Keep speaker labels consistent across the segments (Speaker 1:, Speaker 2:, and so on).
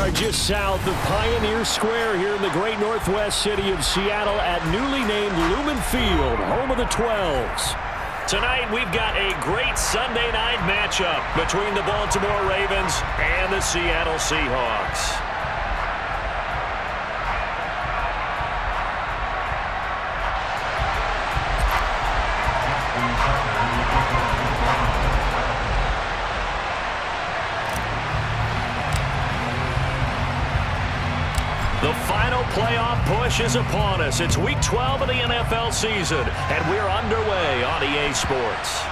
Speaker 1: are just south of Pioneer Square here in the great northwest city of Seattle at newly named Lumen Field, home of the 12s. Tonight, we've got a great Sunday night matchup between the Baltimore Ravens and the Seattle Seahawks. The final playoff push is upon us. It's Week 12 of the NFL season, and we're underway on EA Sports.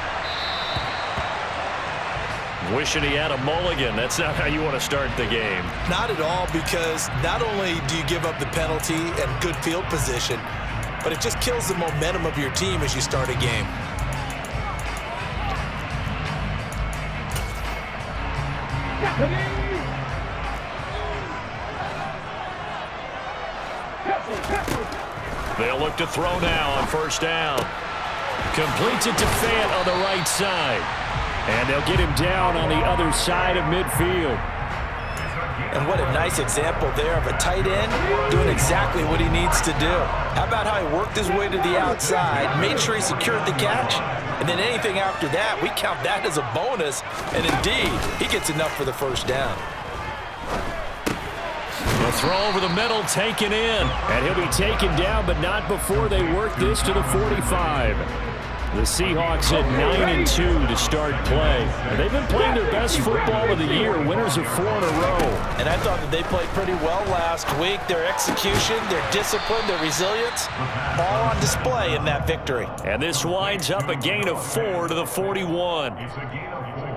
Speaker 1: Wishing he had a mulligan. That's not how you want to start the game.
Speaker 2: Not at all, because not only do you give up the penalty and good field position, but it just kills the momentum of your team as you start a game.
Speaker 1: They'll look to throw now on first down. Completes it to Fant on the right side. And they'll get him down on the other side of midfield.
Speaker 2: And what a nice example there of a tight end doing exactly what he needs to do. How about how he worked his way to the outside, made sure he secured the catch, and then anything after that, we count that as a bonus. And indeed, he gets enough for the first down.
Speaker 1: The throw over the middle, taken in. And he'll be taken down, but not before they work this to the 45. The Seahawks at 9-2 to start play. And they've been playing their best football of the year, winners of 4 in a row.
Speaker 2: And I thought that they played pretty well last week. Their execution, their discipline, their resilience, all on display in that victory.
Speaker 1: And this winds up a gain of 4 to the 41.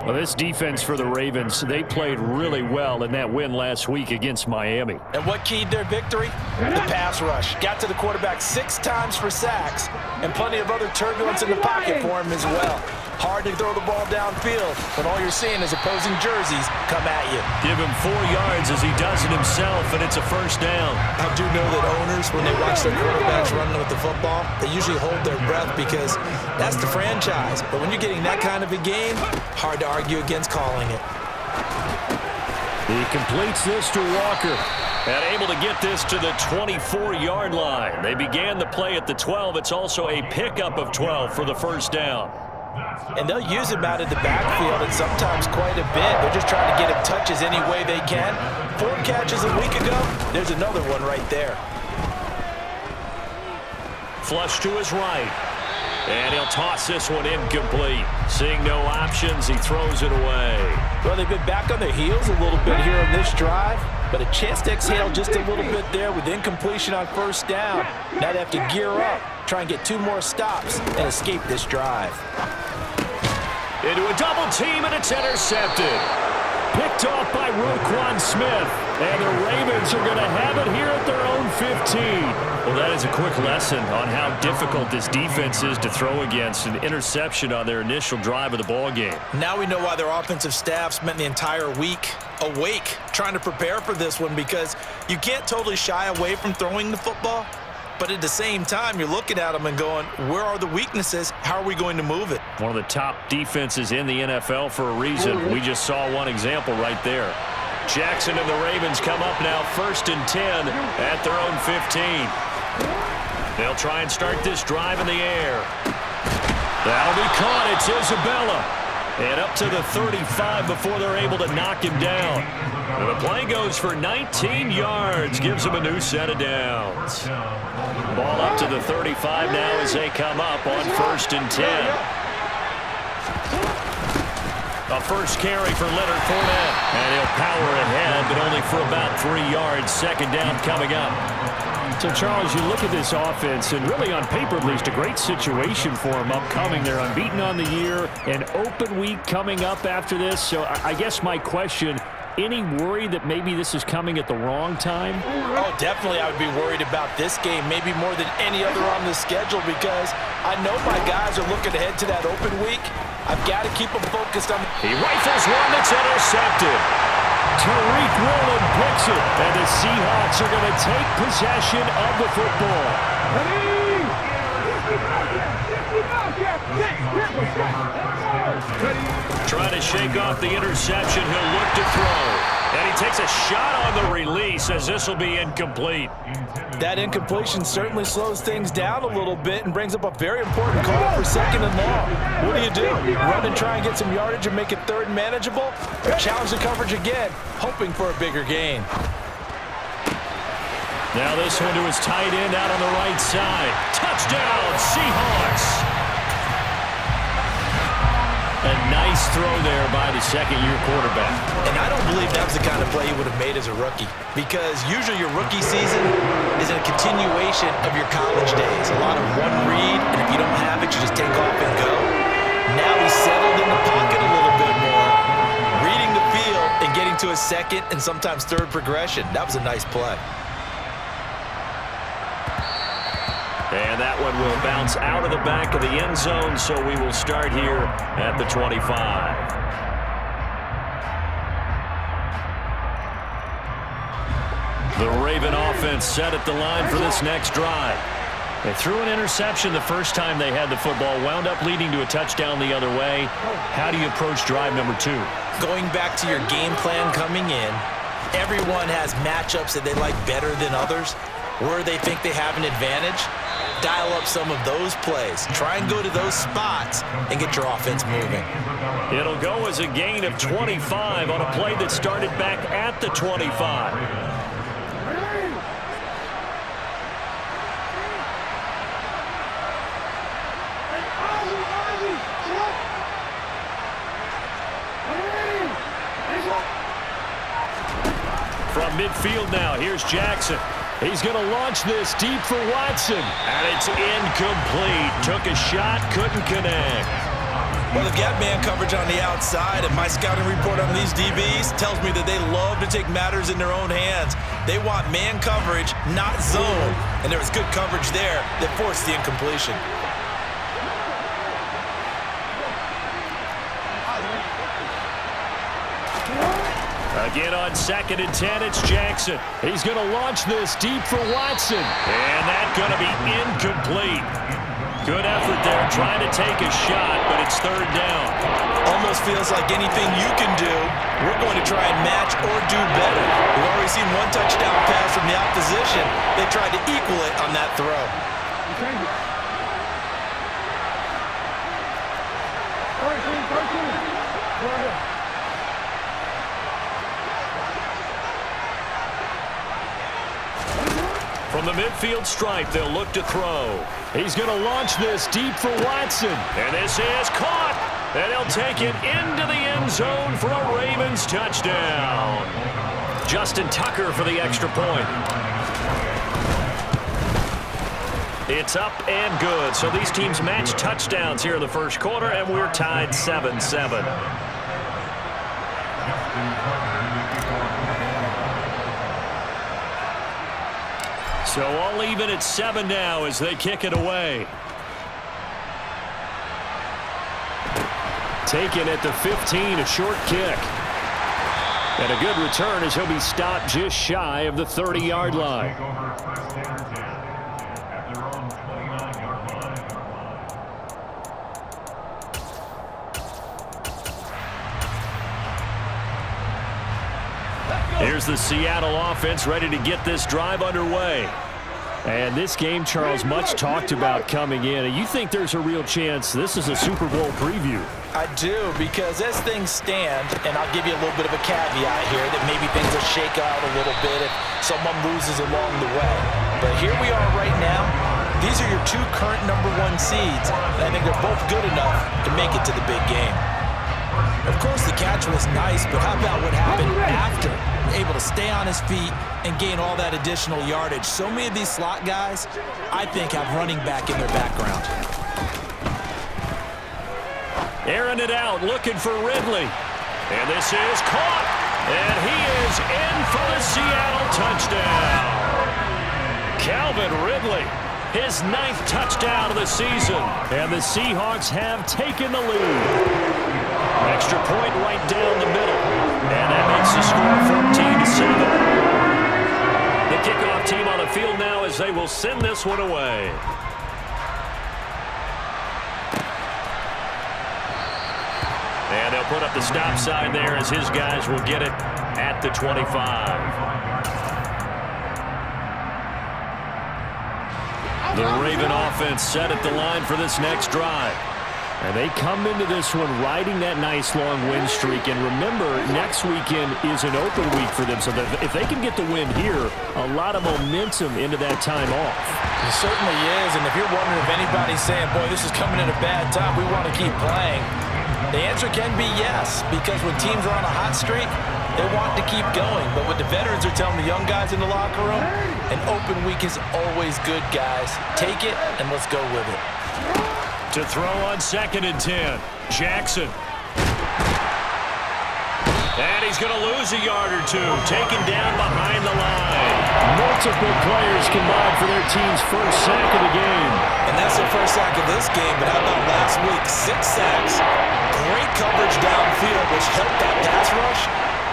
Speaker 1: Well, this defense for the Ravens, they played really well in that win last week against Miami.
Speaker 2: And what keyed their victory? The pass rush. Got to the quarterback 6 times for sacks, and plenty of other turbulence in the pocket for him as well. Hard to throw the ball downfield when all you're seeing is opposing jerseys come at you.
Speaker 1: Give him 4 yards as he does it himself, and it's a first down.
Speaker 2: I do know that owners, when they watch their quarterbacks running with the football, they usually hold their breath because that's the franchise. But when you're getting that kind of a game, hard to argue against calling it.
Speaker 1: He completes this to Walker. And able to get this to the 24-yard line. They began the play at the 12. It's also a pickup of 12 for the first down.
Speaker 2: And they'll use him out of the backfield, and sometimes quite a bit. They're just trying to get him touches any way they can. 4 catches a week ago. There's another one right there.
Speaker 1: Flush to his right. And he'll toss this one incomplete. Seeing no options, he throws it away.
Speaker 2: Well, they've been back on their heels a little bit here on this drive, but a chance to exhale just a little bit there with incompletion on first down. Now they have to gear up, try and get 2 more stops, and escape this drive.
Speaker 1: Into a double team, and it's intercepted. Picked off by Roquan Smith. And the Ravens are going to have it here at their own 15. Well, that is a quick lesson on how difficult this defense is to throw against. An interception on their initial drive of the ball game.
Speaker 2: Now we know why their offensive staff spent the entire week awake trying to prepare for this one, because you can't totally shy away from throwing the football. But at the same time, you're looking at them and going, where are the weaknesses? How are we going to move it?
Speaker 1: One of the top defenses in the NFL for a reason. We just saw one example right there. Jackson and the Ravens come up now 1st and 10 at their own 15. They'll try and start this drive in the air. That'll be caught. It's Isabella. And up to the 35 before they're able to knock him down. And the play goes for 19 yards. Gives them a new set of downs. Ball up to the 35 now as they come up on 1st and 10. A first carry for Leonard Fournette. And he'll power ahead, but only for about 3 yards. 2nd down coming up. So, Charles, you look at this offense, and really on paper at least, a great situation for them upcoming. They're unbeaten on the year, an open week coming up after this. So I guess my question, any worry that maybe this is coming at the wrong time?
Speaker 2: Oh, definitely I would be worried about this game, maybe more than any other on the schedule, because I know my guys are looking ahead to that open week. I've got to keep them focused on.
Speaker 1: He rifles one that's intercepted. Tariq Woolen picks it, and the Seahawks are going to take possession of the football. Trying to shake off the interception. He'll look to throw. And he takes a shot on the release as this will be incomplete.
Speaker 2: That incompletion certainly slows things down a little bit and brings up a very important call for 2nd and long. What do? Run and try and get some yardage and make it 3rd and manageable? Or challenge the coverage again, hoping for a bigger gain?
Speaker 1: Now this one to his tight end out on the right side. Touchdown, Seahawks! A nice throw there by the second-year quarterback.
Speaker 2: And I don't believe that was the kind of play he would have made as a rookie, because usually your rookie season is a continuation of your college days. A lot of one read, and if you don't have it, you just take off and go. Now he's settled in the pocket a little bit more, reading the field and getting to a 2nd and sometimes 3rd progression. That was a nice play.
Speaker 1: And that one will bounce out of the back of the end zone, so we will start here at the 25. The Raven offense set at the line for this next drive. They threw an interception the first time they had the football, wound up leading to a touchdown the other way. How do you approach drive number 2?
Speaker 2: Going back to your game plan coming in, everyone has matchups that they like better than others, where they think they have an advantage. Dial up some of those plays. Try and go to those spots and get your offense moving.
Speaker 1: It'll go as a gain of 25 on a play that started back at the 25. From midfield now, here's Jackson. He's going to launch this deep for Watson. And it's incomplete. Took a shot, couldn't connect.
Speaker 2: Well, they've got man coverage on the outside, and my scouting report on these DBs tells me that they love to take matters in their own hands. They want man coverage, not zone. And there was good coverage there that forced the incompletion.
Speaker 1: Again on 2nd and 10, it's Jackson. He's going to launch this deep for Watson. And that's going to be incomplete. Good effort there trying to take a shot, but it's 3rd down.
Speaker 2: Almost feels like anything you can do, we're going to try and match or do better. We've already seen one touchdown pass from the opposition. They tried to equal it on that throw.
Speaker 1: From the midfield stripe, they'll look to throw. He's going to launch this deep for Watson. And this is caught. And he'll take it into the end zone for a Ravens touchdown. Justin Tucker for the extra point. It's up and good. So these teams match touchdowns here in the first quarter, and we're tied 7-7. So all even at 7 now as they kick it away. Taken at the 15, a short kick. And a good return as he'll be stopped just shy of the 30-yard line. Here's the Seattle offense ready to get this drive underway. And this game, Charles, much talked about coming in. And you think there's a real chance this is a Super Bowl preview?
Speaker 2: I do, because as things stand, and I'll give you a little bit of a caveat here, that maybe things will shake out a little bit if someone loses along the way. But here we are right now. These are your 2 current #1 seeds, and I think they're both good enough to make it to the big game. Of course, the catch was nice, but how about what happened after? Able to stay on his feet and gain all that additional yardage. So many of these slot guys, I think, have running back in their background.
Speaker 1: Airing it out, looking for Ridley. And this is caught. And he is in for the Seattle touchdown. Calvin Ridley, his 9th touchdown of the season. And the Seahawks have taken the lead. Extra point right down the middle. And that makes the score 14-7. The kickoff team on the field now as they will send this one away. put up the stop sign there as his guys will get it at the 25. The Raven offense set at the line for this next drive. And they come into this one riding that nice long win streak. And remember, next weekend is an open week for them. So that if they can get the win here, a lot of momentum into that time off.
Speaker 2: It certainly is. And if you're wondering if anybody's saying, boy, this is coming at a bad time, we want to keep playing, the answer can be yes. Because when teams are on a hot streak, they want to keep going. But what the veterans are telling the young guys in the locker room, an open week is always good, guys. Take it and let's go with it.
Speaker 1: To throw on 2nd and 10, Jackson. And he's going to lose a yard or two, taken down behind the line.
Speaker 3: Multiple players combined for their team's first sack of the game.
Speaker 2: And that's their first sack of this game, but how about last week? 6 sacks, great coverage downfield, which helped that pass rush.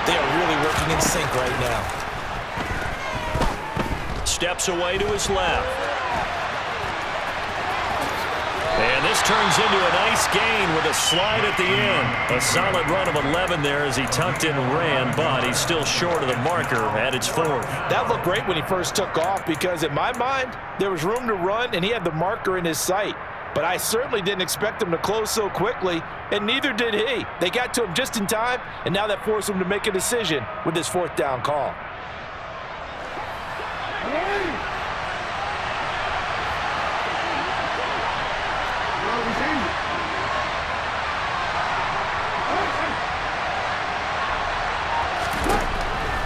Speaker 2: They are really working in sync right now.
Speaker 1: Steps away to his left. And this turns into a nice gain with a slide at the end. A solid run of 11 there as he tucked in and ran, but he's still short of the marker at its 4th.
Speaker 2: That looked great when he first took off because, in my mind, there was room to run and he had the marker in his sight. But I certainly didn't expect him to close so quickly, and neither did he. They got to him just in time, and now that forced him to make a decision with this 4th down call.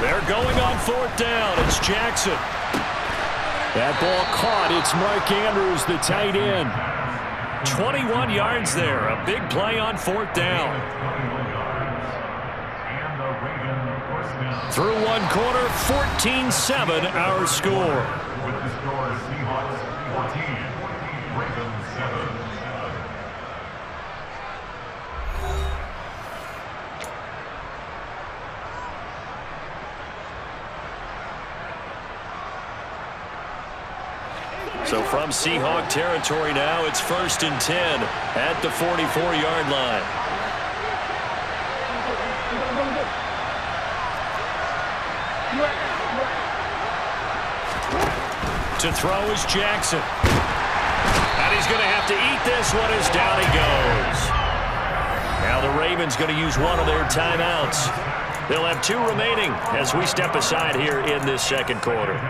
Speaker 1: They're going on 4th down. It's Jackson.
Speaker 3: That ball caught. It's Mark Andrews, the tight end.
Speaker 1: 21 yards there. A big play on 4th down. Through one quarter, 14-7 our score. So from Seahawk territory now, it's 1st and 10 at the 44-yard line. To throw is Jackson. And he's going to have to eat this one as down he goes. Now the Ravens going to use one of their timeouts. They'll have 2 remaining as we step aside here in this 2nd quarter.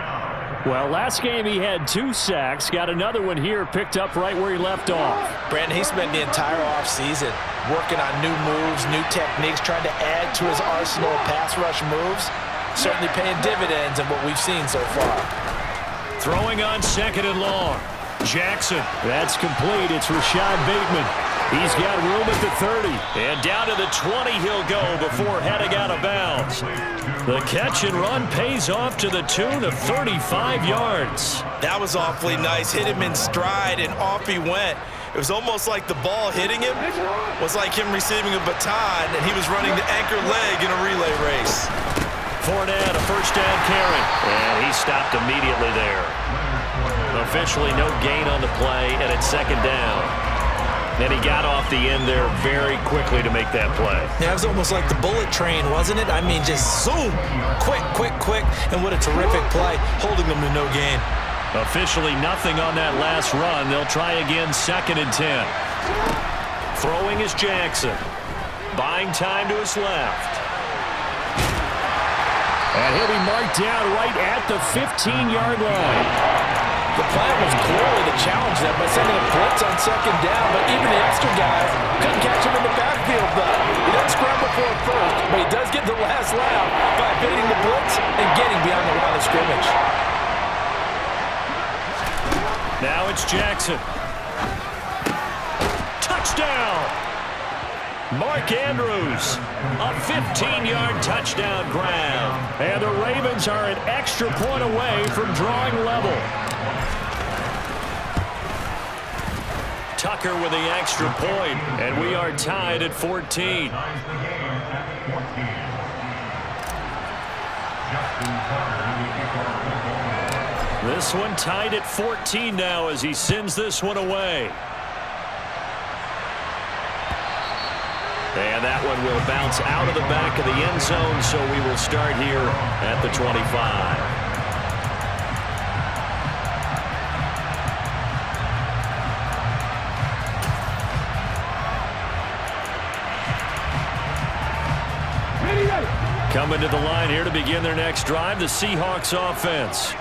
Speaker 3: Well, last game he had 2 sacks. Got another one here picked up right where he left off.
Speaker 2: Brandon, he spent the entire offseason working on new moves, new techniques, trying to add to his arsenal of pass rush moves. Certainly paying dividends in what we've seen so far.
Speaker 1: Throwing on 2nd and long. Jackson.
Speaker 3: That's complete. It's Rashad Bateman. He's got room at the 30.
Speaker 1: And down to the 20 he'll go before heading out of bounds. The catch and run pays off to the tune of 35 yards.
Speaker 2: That was awfully nice. Hit him in stride, and off he went. It was almost like the ball hitting him was like him receiving a baton, and he was running the anchor leg in a relay race.
Speaker 1: Fournette, a 1st down carry. And he stopped immediately there. Officially no gain on the play, and it's 2nd down. And he got off the end there very quickly to make that play.
Speaker 2: Yeah, it was almost like the bullet train, wasn't it? I mean, just zoom. Quick, quick, quick. And what a terrific play, holding them to no gain.
Speaker 1: Officially nothing on that last run. They'll try again 2nd and 10. Throwing is Jackson. Buying time to his left.
Speaker 3: And he'll be marked down right at the 15-yard line.
Speaker 2: The plan was clearly to challenge them by sending a blitz on 2nd down, but even the extra guys couldn't catch him in the backfield, though. He doesn't scramble for a 1st, but he does get the last laugh by evading the blitz and getting beyond the line of scrimmage.
Speaker 1: Now it's Jackson. Touchdown! Mark Andrews, a 15-yard touchdown grab.
Speaker 3: And the Ravens are an extra point away from drawing level.
Speaker 1: Tucker with the extra point, and we are tied at 14. This one tied at 14 now as he sends this one away. And that one will bounce out of the back of the end zone, so we will start here at the 25. Coming to the line here to begin their next drive, the Seahawks offense.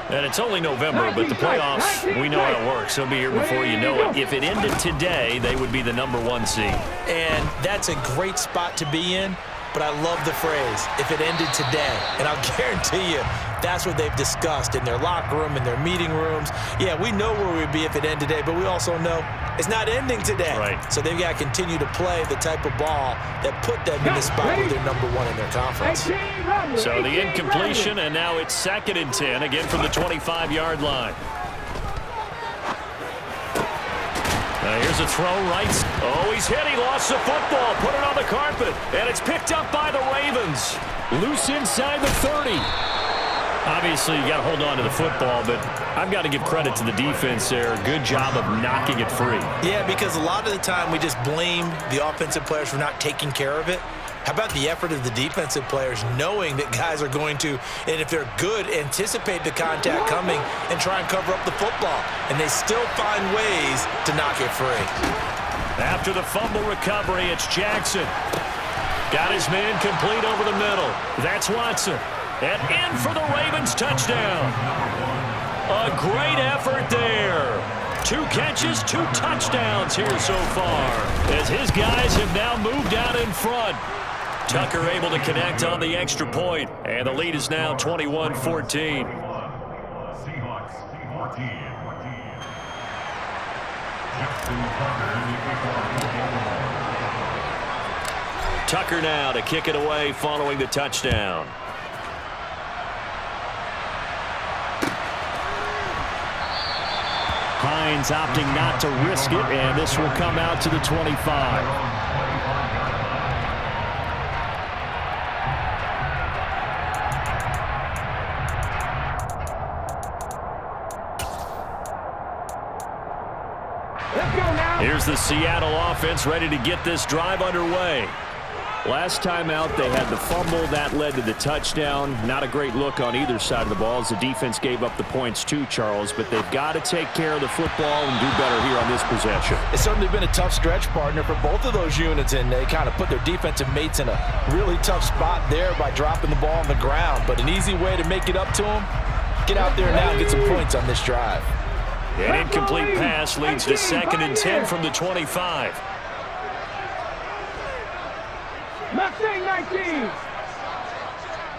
Speaker 1: And it's only November, but the playoffs, we know how it works. They'll be here before you know it. If it ended today, they would be the #1 seed.
Speaker 2: And that's a great spot to be in, but I love the phrase, if it ended today. And I'll guarantee you, that's what they've discussed in their locker room, in their meeting rooms. Yeah, we know where we'd be if it ended today, but we also know it's not ending today.
Speaker 1: Right.
Speaker 2: So they've got to continue to play the type of ball that put them in the spot where they're #1 in their conference.
Speaker 1: So the incompletion, and now it's 2nd and 10, again from the 25-yard line. Here's a throw right. Oh, he's hit. He lost the football. Put it on the carpet. And it's picked up by the Ravens.
Speaker 3: Loose inside the 30.
Speaker 1: Obviously, you got to hold on to the football, but I've got to give credit to the defense there. Good job of knocking it free.
Speaker 2: Yeah, because a lot of the time we just blame the offensive players for not taking care of it. How about the effort of the defensive players knowing that guys are going to, and if they're good, anticipate the contact coming and try and cover up the football. And they still find ways to knock it free.
Speaker 1: After the fumble recovery, it's Jackson. Got his man complete over the middle. That's Watson. And in for the Ravens touchdown. A great effort there. 2 catches, 2 touchdowns here so far, as his guys have now moved out in front. Tucker able to connect on the extra point, and the lead is now 21-14. Tucker now to kick it away following the touchdown.
Speaker 3: Hines opting not to risk it, and this will come out to the 25.
Speaker 1: Here's the Seattle offense ready to get this drive underway.
Speaker 3: Last time out, they had the fumble. That led to the touchdown. Not a great look on either side of the ball as the defense gave up the points too, Charles. But they've got to take care of the football and do better here on this possession.
Speaker 2: It's certainly been a tough stretch, partner, for both of those units, and they kind of put their defensive mates in a really tough spot there by dropping the ball on the ground. But an easy way to make it up to them, get out there now and get some points on this drive.
Speaker 1: An incomplete pass leads to 2nd and 10 from the 25.
Speaker 4: Mustang 19.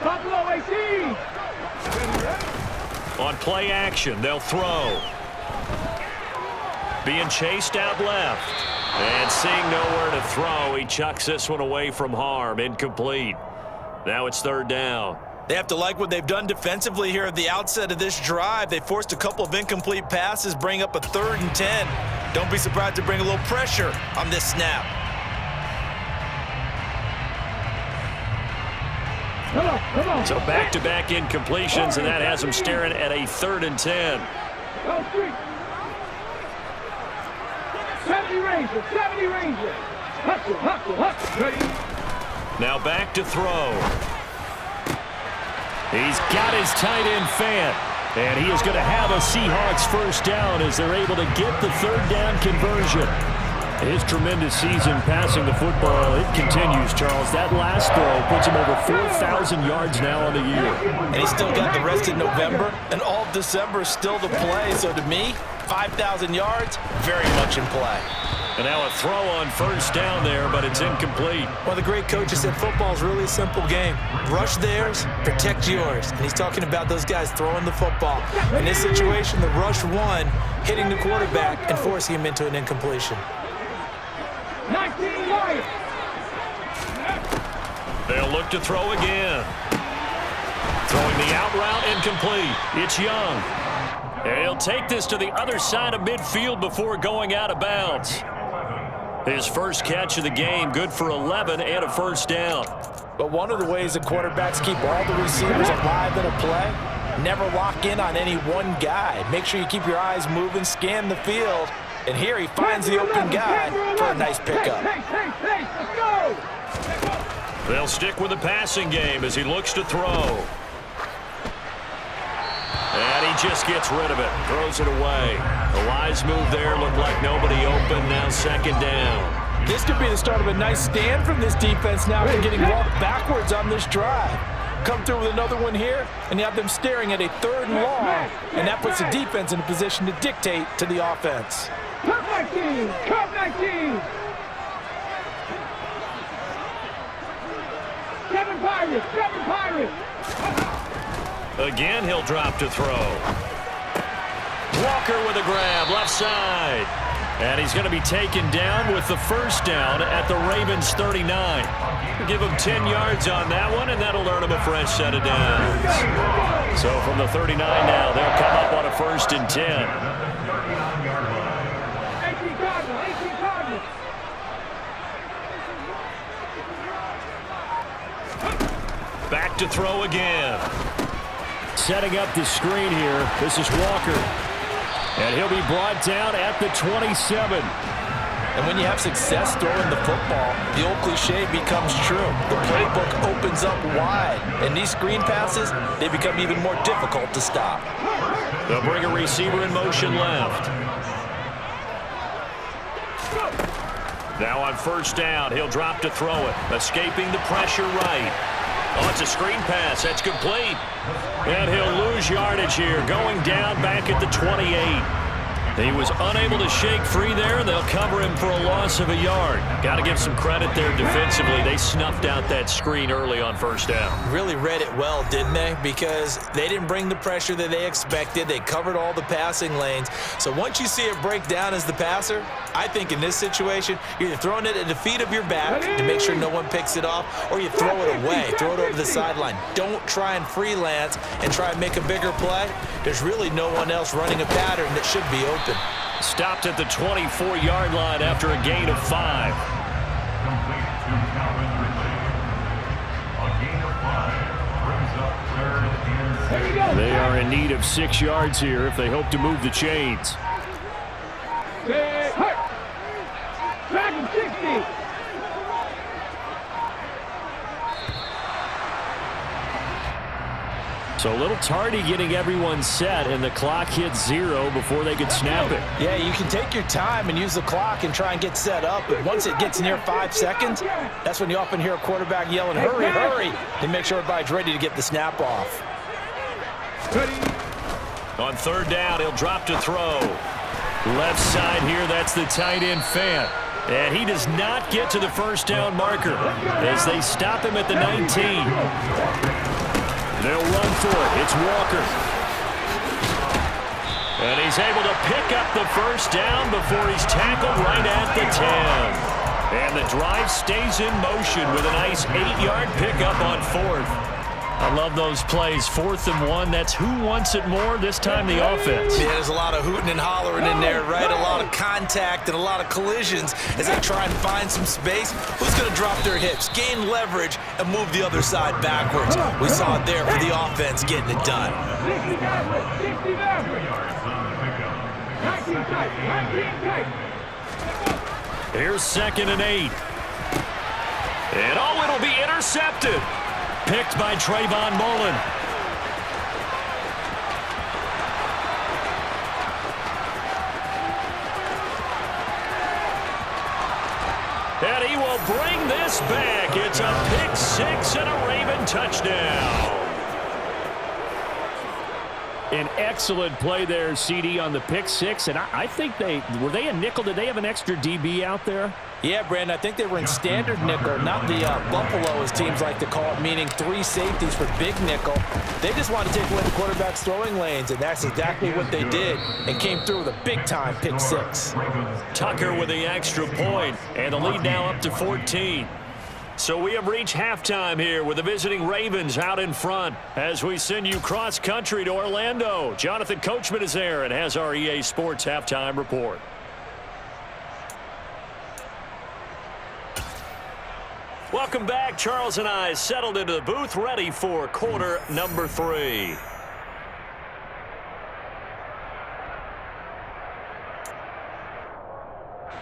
Speaker 4: Buffalo 18.
Speaker 1: On play action, they'll throw. Being chased out left. And seeing nowhere to throw, he chucks this one away from harm. Incomplete. Now it's 3rd down.
Speaker 2: They have to like what they've done defensively here at the outset of this drive. They forced a couple of incomplete passes, bring up a 3rd and 10. Don't be surprised to bring a little pressure on this snap.
Speaker 4: Come on.
Speaker 1: So back-to-back incompletions, and that has them staring at a 3rd and 10.
Speaker 4: 70 Rangers. Hustle.
Speaker 1: Now back to throw. He's got his tight end Fant, and he is going to have a Seahawks 1st down as they're able to get the 3rd down conversion. His tremendous season passing the football, it continues, Charles. That last throw puts him over 4,000 yards now on the year.
Speaker 2: And he's still got the rest of November, and all of December is still to play. So to me, 5,000 yards, very much in play.
Speaker 1: And now a throw on 1st down there, but it's incomplete.
Speaker 2: One of the great coaches said football is really a simple game. Rush theirs, protect yours. And he's talking about those guys throwing the football. In this situation, the rush won, hitting the quarterback and forcing him into an incompletion.
Speaker 4: 19 yards.
Speaker 1: They'll look to throw again. Throwing the out route, incomplete. It's Young. And he'll take this to the other side of midfield before going out of bounds. His first catch of the game, good for 11 and a 1st down.
Speaker 2: But one of the ways that quarterbacks keep all the receivers alive in a play, never lock in on any one guy. Make sure you keep your eyes moving, scan the field, And here he finds the open guy for a nice pickup.
Speaker 4: Let's go.
Speaker 1: They'll stick with the passing game as he looks to throw. And he just gets rid of it, throws it away. The wise move there, looked like nobody open, now second down.
Speaker 2: This could be the start of a nice stand from this defense now for getting walked backwards on this drive. Come through with another one here, and you have them staring at a 3rd and long, and that puts the defense in a position to dictate to the offense.
Speaker 4: Cup 19, Cup 19. Seven Pirates.
Speaker 1: Again, he'll drop to throw. Walker with a grab, left side. And he's going to be taken down with the first down at the Ravens 39. Give him 10 yards on that one, and that'll earn him a fresh set of downs. So from the 39 now, they'll come up on a 1st and 10. Back to throw again.
Speaker 3: Setting up the screen here. This is Walker. And he'll be brought down at the 27.
Speaker 2: And when you have success throwing the football, the old cliche becomes true. The playbook opens up wide. And these screen passes, they become even more difficult to stop.
Speaker 1: They'll bring a receiver in motion left. Now on 1st down, he'll drop to throw it. Escaping the pressure right. Oh, it's a screen pass. That's complete. And he'll lose yardage here, going down back at the 28. He was unable to shake free there, and they'll cover him for a loss of a yard. Got to give some credit there defensively. They snuffed out that screen early on 1st down.
Speaker 2: Really read it well, didn't they? Because they didn't bring the pressure that they expected. They covered all the passing lanes. So once you see it break down as the passer, I think in this situation, you're either throwing it at the feet of your back to make sure no one picks it off, or you throw it away, throw it over the sideline. Don't try and freelance and try and make a bigger play. There's really no one else running a pattern that should be open.
Speaker 1: Stopped at the 24-yard line after a gain of 5.
Speaker 3: They are in need of 6 yards here if they hope to move the chains.
Speaker 4: Dragon 60.
Speaker 3: So a little tardy getting everyone set, and the clock hits 0 before they could snap it.
Speaker 2: Yeah, you can take your time and use the clock and try and get set up, but once it gets near 5 seconds, that's when you often hear a quarterback yelling, hurry, hurry, to make sure everybody's ready to get the snap off.
Speaker 1: On 3rd down, he'll drop to throw. Left side here, that's the tight end Fant. And he does not get to the 1st down marker as they stop him at the 19. They'll run for it. It's Walker. And he's able to pick up the 1st down before he's tackled right at the 10. And the drive stays in motion with a nice 8-yard pickup on 4th. I love those plays. 4th and 1. That's who wants it more, this time the offense.
Speaker 2: Yeah, there's a lot of hooting and hollering in there, right? A lot of contact and a lot of collisions as they try and find some space. Who's going to drop their hips, gain leverage, and move the other side backwards? We saw it there for the offense getting it done.
Speaker 4: 60
Speaker 1: Here's 2nd and 8. And oh, it'll be intercepted. Picked by Trayvon Mullen. And he will bring this back. It's a pick 6 and a Raven touchdown.
Speaker 3: An excellent play there, CD, on the pick 6. And I think were they a nickel? Did they have an extra DB out there?
Speaker 2: Yeah, Brandon, I think they were in standard nickel, not the Buffalo, as teams like to call it, meaning 3 safeties for big nickel. They just wanted to take away the quarterback's throwing lanes, and that's exactly what they did, and came through with a big-time pick 6.
Speaker 1: Tucker with the extra point, and the lead now up to 14. So we have reached halftime here with the visiting Ravens out in front as we send you cross-country to Orlando. Jonathan Coachman is there and has our EA Sports halftime report. Welcome back. Charles and I settled into the booth, ready for quarter number 3.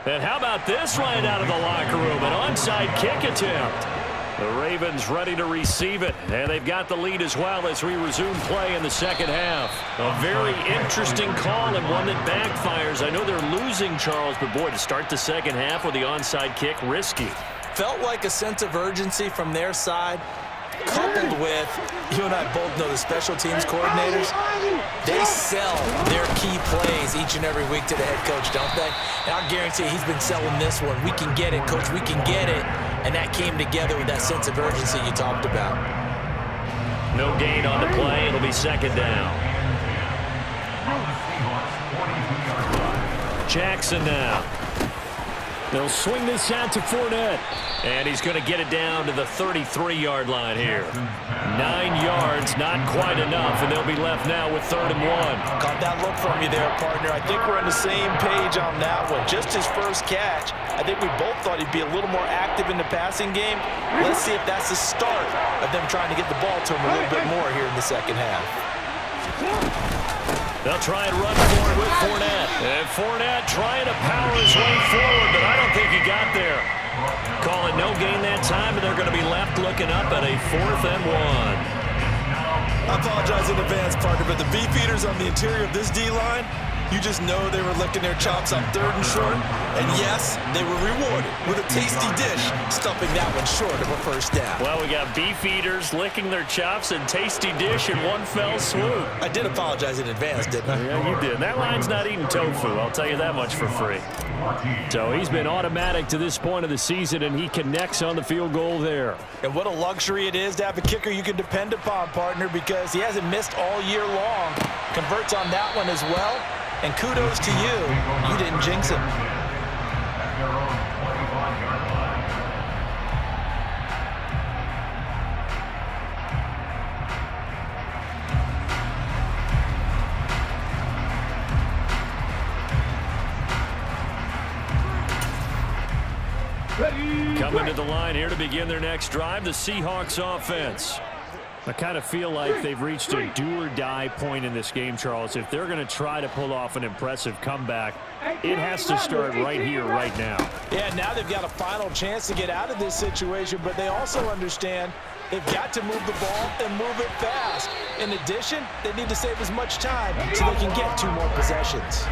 Speaker 1: And how about this right out of the locker room? An onside kick attempt. The Ravens ready to receive it, and they've got the lead as well as we resume play in the second half. A very interesting call and one that backfires. I know they're losing, Charles, but boy, to start the second half with the onside kick, risky.
Speaker 2: Felt like a sense of urgency from their side, coupled with, you and I both know the special teams coordinators, they sell their key plays each and every week to the head coach, don't they? And I'll guarantee he's been selling this one. We can get it, coach, we can get it. And that came together with that sense of urgency you talked about.
Speaker 1: No gain on the play. It'll be second down. Jackson now.
Speaker 3: They'll swing this out to Fournette.
Speaker 1: And he's going to get it down to the 33-yard line here. 9 yards, not quite enough, and they'll be left now with 3rd and 1.
Speaker 2: Caught that look from you there, partner. I think we're on the same page on that one. Just his first catch. I think we both thought he'd be a little more active in the passing game. Let's see if that's the start of them trying to get the ball to him a little bit more here in the second half.
Speaker 1: They'll try and run for it with Fournette. And Fournette trying to power his way forward, but I don't think he got there. Calling no gain that time, and they're going to be left looking up at a 4th and 1.
Speaker 2: I apologize in advance, partner, but the beefeaters on the interior of this D-line, you just know they were licking their chops on 3rd and short. And yes, they were rewarded with a tasty dish, stuffing that one short of a first down.
Speaker 1: Well, we got beef eaters licking their chops and tasty dish in one fell swoop.
Speaker 2: I did apologize in advance, didn't I?
Speaker 1: Yeah, you did. That line's not eating tofu, I'll tell you that much for free.
Speaker 3: So he's been automatic to this point of the season, and he connects on the field goal there.
Speaker 2: And what a luxury it is to have a kicker you can depend upon, partner, because he hasn't missed all year long. Converts on that one as well. And kudos to you. You didn't jinx him.
Speaker 1: Coming to the line here to begin their next drive, the Seahawks offense.
Speaker 3: I kind of feel like they've reached a do-or-die point in this game, Charles. If they're going to try to pull off an impressive comeback, it has to start right here, right now.
Speaker 2: Yeah, now they've got a final chance to get out of this situation, but they also understand they've got to move the ball and move it fast. In addition, they need to save as much time so they can get 2 more possessions.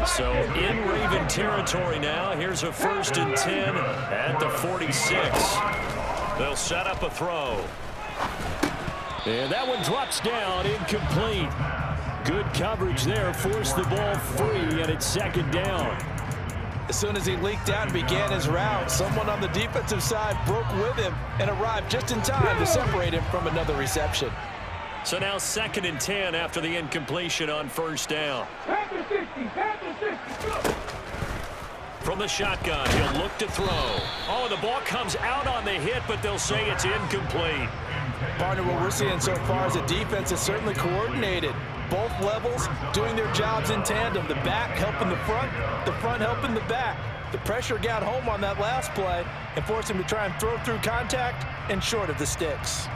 Speaker 1: So in Raven territory now, here's a 1st and 10 at the 46. They'll set up a throw.
Speaker 3: And that one drops down, incomplete. Good coverage there, forced the ball free, and it's 2nd down.
Speaker 2: As soon as he leaked out and began his route, someone on the defensive side broke with him and arrived just in time to separate him from another reception.
Speaker 1: So now 2nd and 10 after the incompletion on 1st down. From the shotgun, he'll look to throw. Oh, the ball comes out on the hit, but they'll say it's incomplete.
Speaker 2: Partner, what we're seeing so far is a defense is certainly coordinated. Both levels doing their jobs in tandem. The back helping the front helping the back. The pressure got home on that last play and forced him to try and throw through contact and short of the sticks.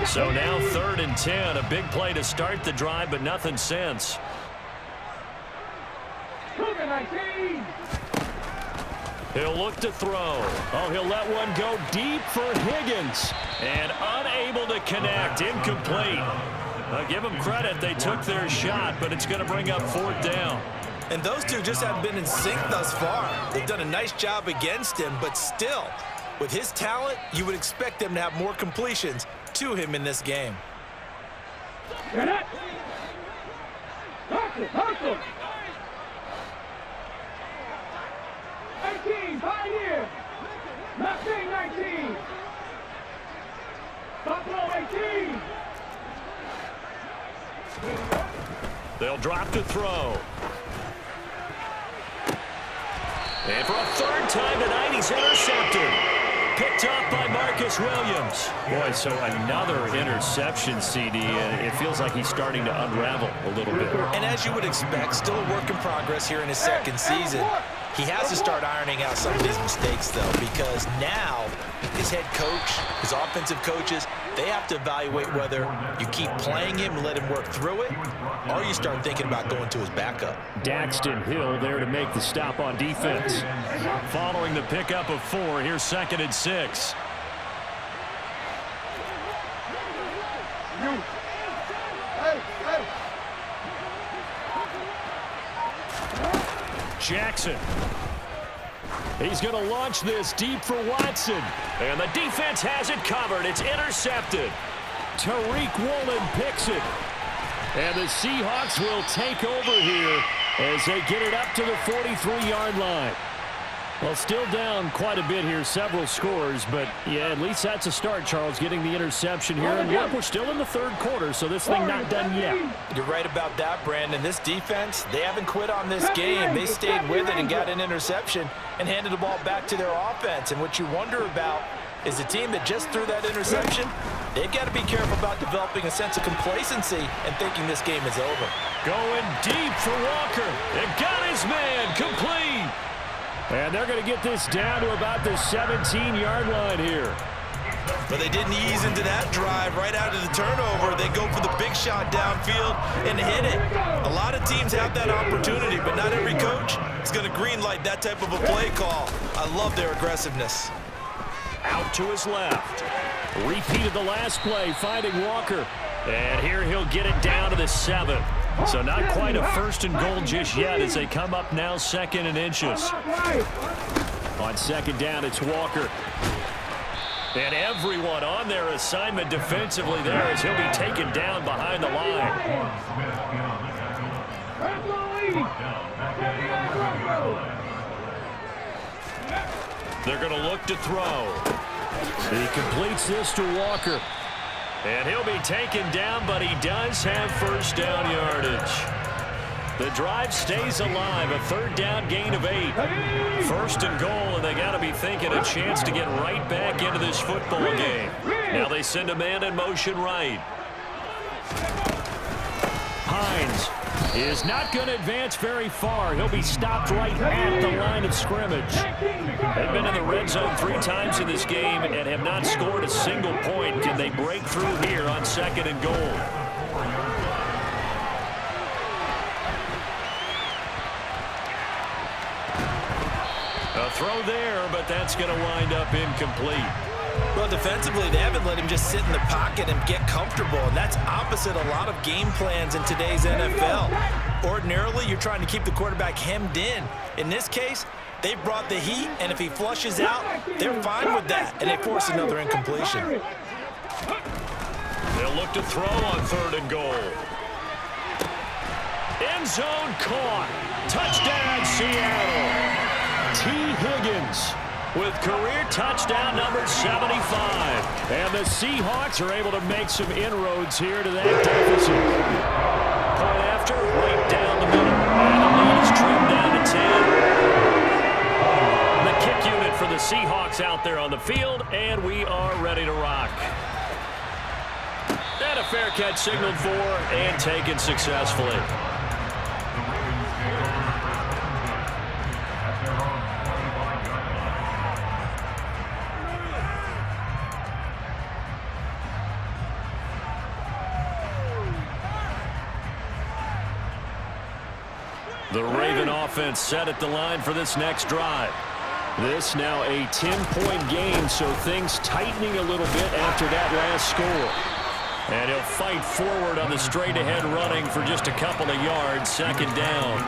Speaker 1: So now 3rd and 10, a big play to start the drive, but nothing since. He'll look to throw. Oh, he'll let one go deep for Higgins. And unable to connect, incomplete. Give them credit, they took their shot, but it's going to bring up 4th down.
Speaker 2: And those two just haven't been in sync thus far. They've done a nice job against him, but still, with his talent, you would expect them to have more completions to him in this game.
Speaker 4: Hustle. 18, Pioneer. 19. Buffalo 18.
Speaker 1: They'll drop to throw. And for a 3rd time tonight, he's intercepted. Picked off by Marcus Williams.
Speaker 3: Boy, so another interception, CD, and it feels like he's starting to unravel a little bit.
Speaker 2: And as you would expect, still a work in progress here in his 2nd season. He has to start ironing out some of these mistakes, though, because now his head coach, his offensive coaches, they have to evaluate whether you keep playing him and let him work through it, or you start thinking about going to his backup.
Speaker 3: Daxton Hill there to make the stop on defense.
Speaker 1: Following the pickup of 4, here's 2nd and 6. Jackson. He's going to launch this deep for Watson. And the defense has it covered. It's intercepted. Tariq Woolen picks it. And the Seahawks will take over here as they get it up to the 43-yard line. Well, still down quite a bit here, several scores, but yeah, at least that's a start, Charles, getting the interception here. And look, we're still in the 3rd quarter, so this thing not done yet.
Speaker 2: You're right about that, Brandon. This defense, they haven't quit on this game. They stayed with it and got an interception and handed the ball back to their offense. And what you wonder about is the team that just threw that interception, they've got to be careful about developing a sense of complacency and thinking this game is over.
Speaker 1: Going deep for Walker. It got his man complete.
Speaker 3: And they're going to get this down to about the 17-yard line here.
Speaker 2: But they didn't ease into that drive right out of the turnover. They go for the big shot downfield and hit it. A lot of teams have that opportunity, but not every coach is going to green light that type of a play call. I love their aggressiveness.
Speaker 1: Out to his left. Repeated the last play, finding Walker. And here he'll get it down to the 7. So not quite a 1st and goal just yet as they come up now 2nd and inches. On 2nd down, it's Walker. And everyone on their assignment defensively there as he'll be taken down behind the line. They're going to look to throw.
Speaker 3: He completes this to Walker.
Speaker 1: And he'll be taken down, but he does have 1st down yardage. The drive stays alive, a 3rd down gain of 8. 1st and goal, and they got to be thinking a chance to get right back into this football game. Now they send a man in motion right. Hines is not going to advance very far. He'll be stopped right at the line of scrimmage. They've been in the red zone 3 times in this game and have not scored a single point. Can they break through here on 2nd and goal? A throw there, but that's going to wind up incomplete.
Speaker 2: Well, defensively, they haven't let him just sit in the pocket and get comfortable, and that's opposite a lot of game plans in today's NFL. Ordinarily, you're trying to keep the quarterback hemmed in. In this case, they brought the heat, and if he flushes out, they're fine with that, and they force another incompletion.
Speaker 1: They'll look to throw on 3rd and goal. End zone caught. Touchdown, Seattle. T. Higgins with career touchdown number 75.
Speaker 3: And the Seahawks are able to make some inroads here to that deficit.
Speaker 1: Point after, right down the middle. And the lead is trimmed down to 10. The kick unit for the Seahawks out there on the field, and we are ready to rock. And a fair catch signaled for and taken successfully. The Raven offense set at the line for this next drive. This now a 10-point game, so things tightening a little bit after that last score. And he'll fight forward on the straight-ahead running for just a couple of yards, 2nd down.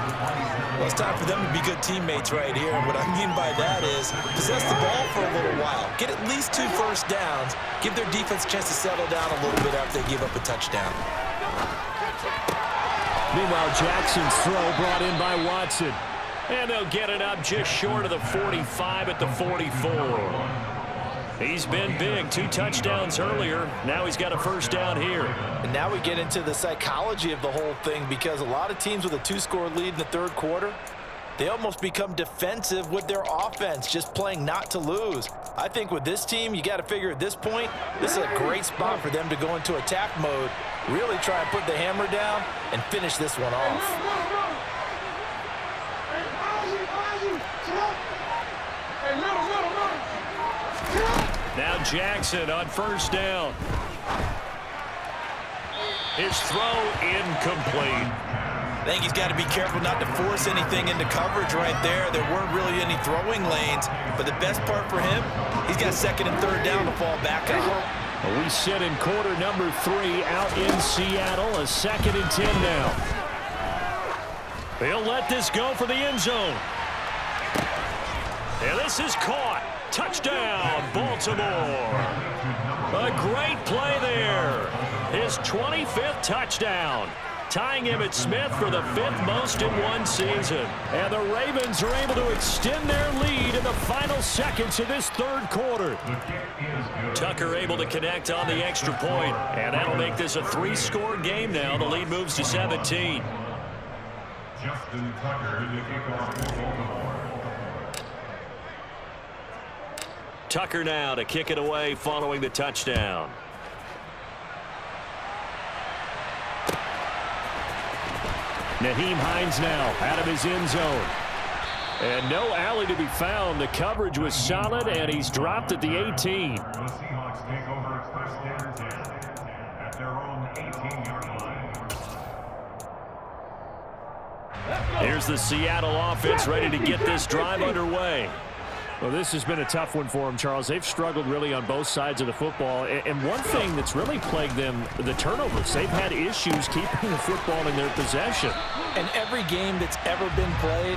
Speaker 2: Well, it's time for them to be good teammates right here. And what I mean by that is possess the ball for a little while. Get at least 2 first downs. Give their defense a chance to settle down a little bit after they give up a touchdown.
Speaker 3: Meanwhile, Jackson's throw brought in by Watson.
Speaker 1: And they'll get it up just short of the 45 at the 44. He's been big. 2 touchdowns earlier. Now he's got a 1st down here.
Speaker 2: And now we get into the psychology of the whole thing, because a lot of teams with a 2-score lead in the 3rd quarter, they almost become defensive with their offense, just playing not to lose. I think with this team, you got to figure at this point, this is a great spot for them to go into attack mode, really try and put the hammer down and finish this one off.
Speaker 1: Now Jackson on first down. His throw incomplete.
Speaker 2: I think he's got to be careful not to force anything into coverage right there. There weren't really any throwing lanes, but the best part for him, he's got second and third down to fall back on.
Speaker 3: We sit in quarter number 3 out in Seattle. A 2nd and 10 now.
Speaker 1: He'll let this go for the end zone. And this is caught. Touchdown, Baltimore. A great play there. His 25th touchdown, tying Emmitt Smith for the 5th most in one season. And the Ravens are able to extend their lead in the final seconds of this third quarter. Tucker able to connect on the extra point, and that'll make this a 3-score game now. The lead moves to 17.
Speaker 5: Justin Tucker, the kickoff for Baltimore.
Speaker 1: Tucker now to kick it away following the touchdown.
Speaker 3: Nyheim Hines now out of his end zone. And no alley to be found. The coverage was solid, and he's dropped at the 18.
Speaker 5: The Seahawks take over first and 10 at their own 18-yard line.
Speaker 1: Here's the Seattle offense ready to get this drive underway.
Speaker 3: Well, this has been a tough one for them, Charles. They've struggled really on both sides of the football. And one thing that's really plagued them, the turnovers. They've had issues keeping the football in their possession.
Speaker 2: And every game that's ever been played,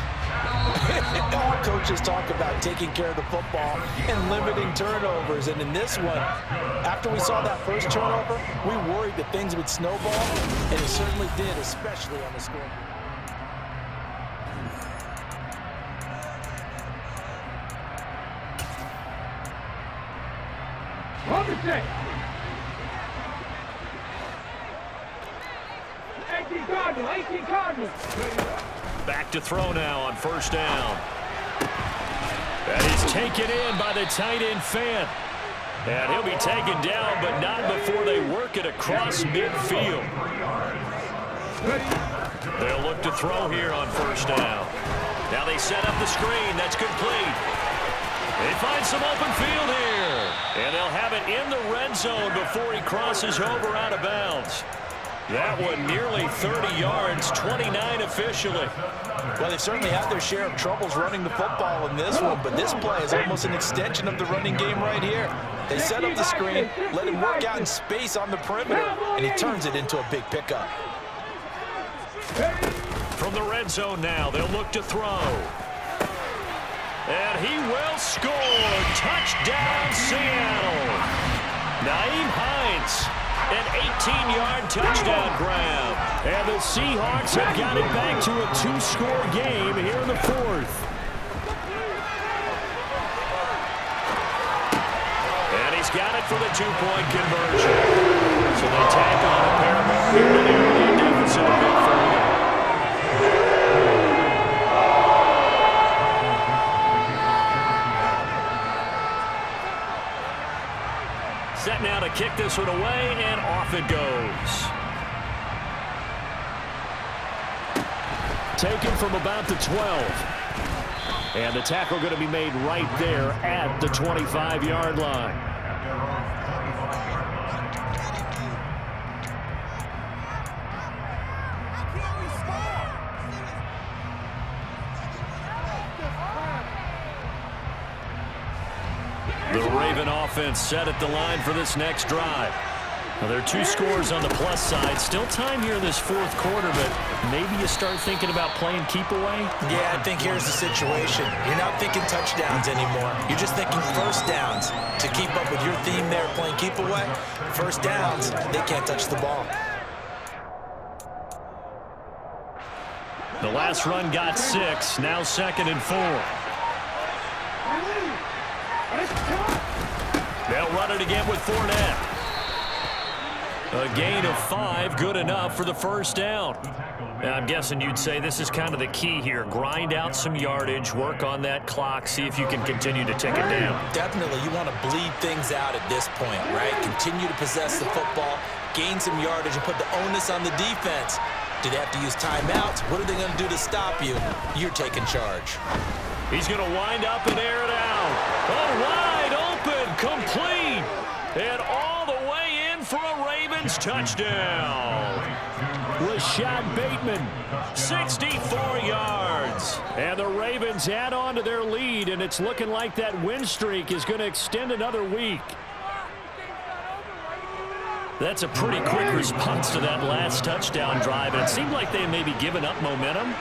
Speaker 2: all coaches talk about taking care of the football and limiting turnovers. And in this one, after we saw that first turnover, we worried that things would snowball, and it certainly did, especially on the scoreboard.
Speaker 4: Robinson. 18 Cardinals.
Speaker 1: Back to throw now on first down. That is taken in by the tight end Fant. And he'll be taken down, but not before they work it across midfield. They'll look to throw here on first down. Now they set up the screen. That's complete. They find some open field here. And they'll have it in the red zone before he crosses over out of bounds. That one nearly 30 yards, 29 officially.
Speaker 2: Well, they've certainly had their share of troubles running the football in this one, but this play is almost an extension of the running game right here. They set up the screen, let him work out in space on the perimeter, and he turns it into a big pickup.
Speaker 1: From the red zone now, they'll look to throw. And he will score. Touchdown, Seattle. Nyheim Hines, an 18-yard touchdown grab.
Speaker 3: And the Seahawks have got it back to a 2-score game here in the 4th.
Speaker 1: And he's got it for the 2-point conversion. So they tack on a pair more here to the early deficit a bit further. Set now to kick this one away, and off it goes.
Speaker 3: Taken from about the 12. And the tackle going to be made right there at the 25-yard line.
Speaker 1: The Raven offense set at the line for this next drive. Now, there are 2 scores on the plus side. Still time here in this 4th quarter, but maybe you start thinking about playing keep away?
Speaker 2: Yeah, I think here's the situation. You're not thinking touchdowns anymore. You're just thinking first downs. To keep up with your theme there, playing keep away, first downs, they can't touch the ball.
Speaker 1: The last run got 6, now 2nd and 4. They'll run it again with Fournette. A gain of 5, good enough for the first down. I'm guessing you'd say this is kind of the key here. Grind out some yardage, work on that clock, see if you can continue to tick it down.
Speaker 2: Definitely, you want to bleed things out at this point, right? Continue to possess the football, gain some yardage, and put the onus on the defense. Do they have to use timeouts? What are they going to do to stop you? You're taking charge.
Speaker 1: He's going to wind up and air it out. Oh, wide open, complete. Ravens touchdown. Rashad Bateman, 64 yards. And the Ravens add on to their lead, and it's looking like that win streak is going to extend another week. That's a pretty quick response to that last touchdown drive, and it seemed like they may be giving up momentum.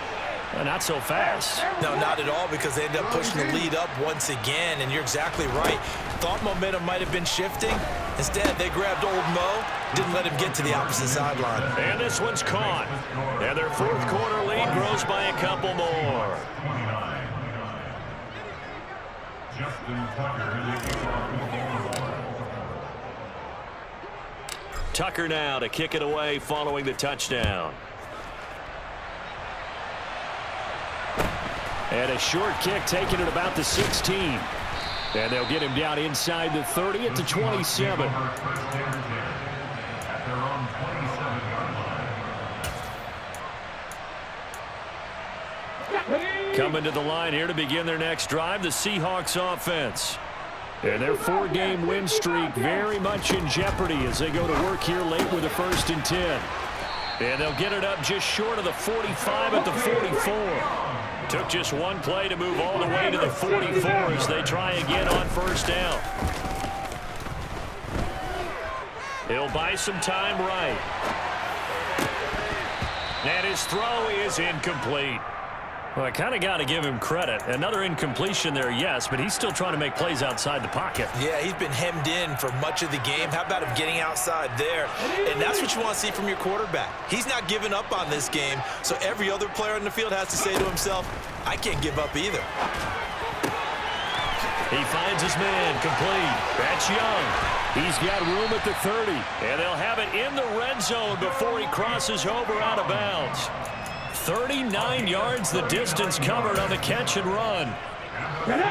Speaker 1: Not so fast.
Speaker 2: No, not at all, because they ended up pushing the lead up once again, and you're exactly right. Thought momentum might have been shifting. Instead, they grabbed old Mo, didn't let him get to the opposite sideline.
Speaker 1: And this one's caught. And their fourth quarter lead grows by a couple more. Tucker now to kick it away following the touchdown. And a short kick taken at about the 16. And they'll get him down inside the 30 at the 27. Coming to the line here to begin their next drive, the Seahawks offense. And their 4-game win streak very much in jeopardy as they go to work here late with a 1st and 10. And they'll get it up just short of the 45 at the 44. Took just one play to move all the way to the 44 as they try again on 1st down. He'll buy some time right. And his throw is incomplete. Well, I kind of got to give him credit. Another incompletion there, yes, but he's still trying to make plays outside the pocket.
Speaker 2: Yeah, he's been hemmed in for much of the game. How about him getting outside there? And that's what you want to see from your quarterback. He's not giving up on this game, so every other player in the field has to say to himself, I can't give up either.
Speaker 1: He finds his man complete. That's Young. He's got room at the 30. And they'll have it in the red zone before he crosses over out of bounds. 39 yards the distance covered on the catch and run.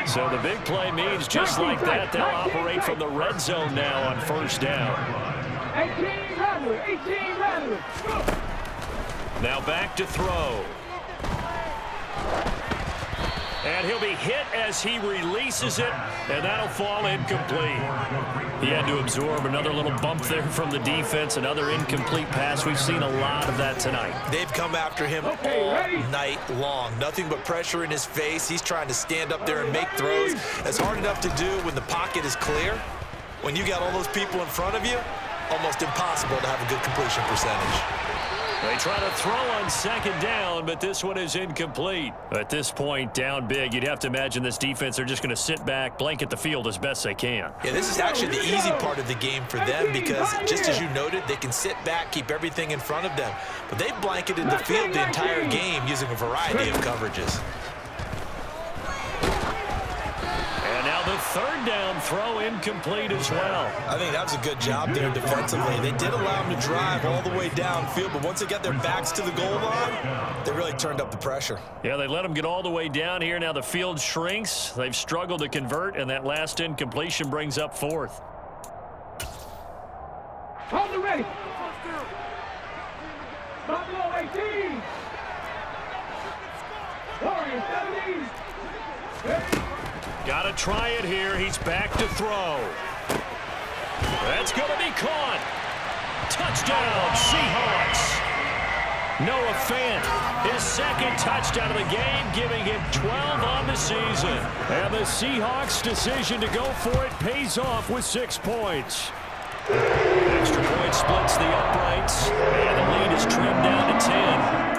Speaker 1: So the big play means just like that, they'll operate from the red zone now on 1st down.
Speaker 4: 18 rather.
Speaker 1: Now back to throw. And he'll be hit as he releases it, and that'll fall incomplete. He had to absorb another little bump there from the defense, another incomplete pass. We've seen a lot of that tonight.
Speaker 2: They've come after him all night long. Nothing but pressure in his face. He's trying to stand up there and make throws. It's hard enough to do when the pocket is clear. When you got all those people in front of you, almost impossible to have a good completion percentage.
Speaker 1: They try to throw on 2nd down, but this one is incomplete. At this point, down big, you'd have to imagine this defense are just going to sit back, blanket the field as best they can.
Speaker 2: Yeah, this is actually the easy part of the game for them because, just as you noted, they can sit back, keep everything in front of them. But they've blanketed the field the entire game using a variety of coverages.
Speaker 1: The 3rd down throw incomplete as well.
Speaker 2: I think that was a good job there defensively. They did allow them to drive all the way downfield, but once they got their backs to the goal line, they really turned up the pressure.
Speaker 1: Yeah, they let them get all the way down here. Now the field shrinks. They've struggled to convert, and that last incompletion brings up 4th.
Speaker 4: Hold it ready. Buffalo 18. Warriors 17.
Speaker 1: Got to try it here. He's back to throw. That's going to be caught. Touchdown, Seahawks. Noah Fant, his 2nd touchdown of the game, giving him 12 on the season. And the Seahawks' decision to go for it pays off with 6 points. Extra point splits the uprights, and the lead is trimmed down to 10.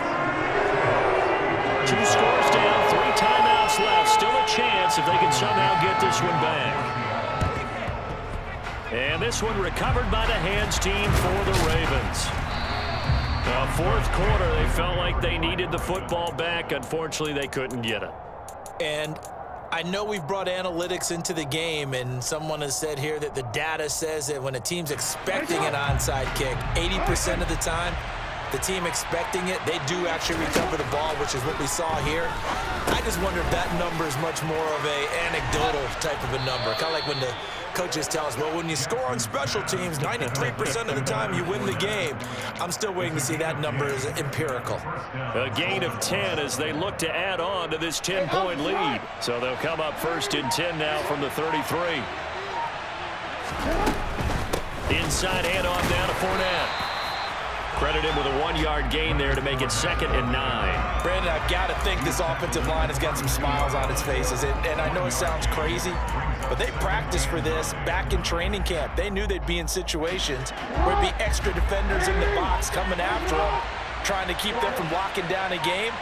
Speaker 1: 2 scores down, 3 timeouts left. Still a chance if they can somehow get this one back. And this one recovered by the hands team for the Ravens. 4th quarter, they felt like they needed the football back. Unfortunately, they couldn't get it.
Speaker 2: And I know we've brought analytics into the game, and someone has said here that the data says that when a team's expecting an onside kick, 80% of the time, the team expecting it, they do actually recover the ball, which is what we saw here. I just wonder if that number is much more of a anecdotal type of a number. Kind of like when the coaches tell us, well, when you score on special teams, 93% of the time you win the game. I'm still waiting to see that number is empirical.
Speaker 1: A gain of 10 as they look to add on to this 10-point lead. So they'll come up 1st and 10 now from the 33. Inside handoff down to Fournette. Credited with a 1-yard gain there to make it 2nd and 9.
Speaker 2: Brandon, I've got to think this offensive line has got some smiles on its faces. And I know it sounds crazy, but they practiced for this back in training camp. They knew they'd be in situations where there'd be extra defenders in the box coming after them, trying to keep them from locking down a game.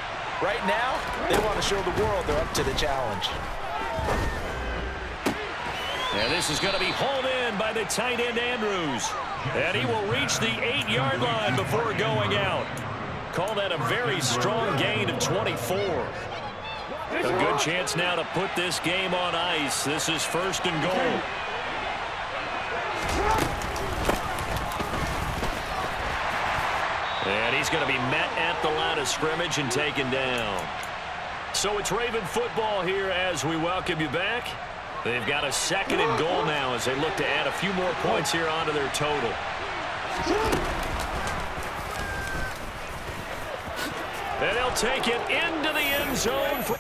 Speaker 2: Right now, they want to show the world they're up to the challenge.
Speaker 1: And this is going to be hauled in by the tight end Andrews. And he will reach the 8-yard line before going out. Call that a very strong gain of 24. A good chance now to put this game on ice. This is 1st and goal. And he's going to be met at the line of scrimmage and taken down. So it's Raven football here as we welcome you back. They've got a 2nd and goal now as they look to add a few more points here onto their total. And they'll take it into the end zone.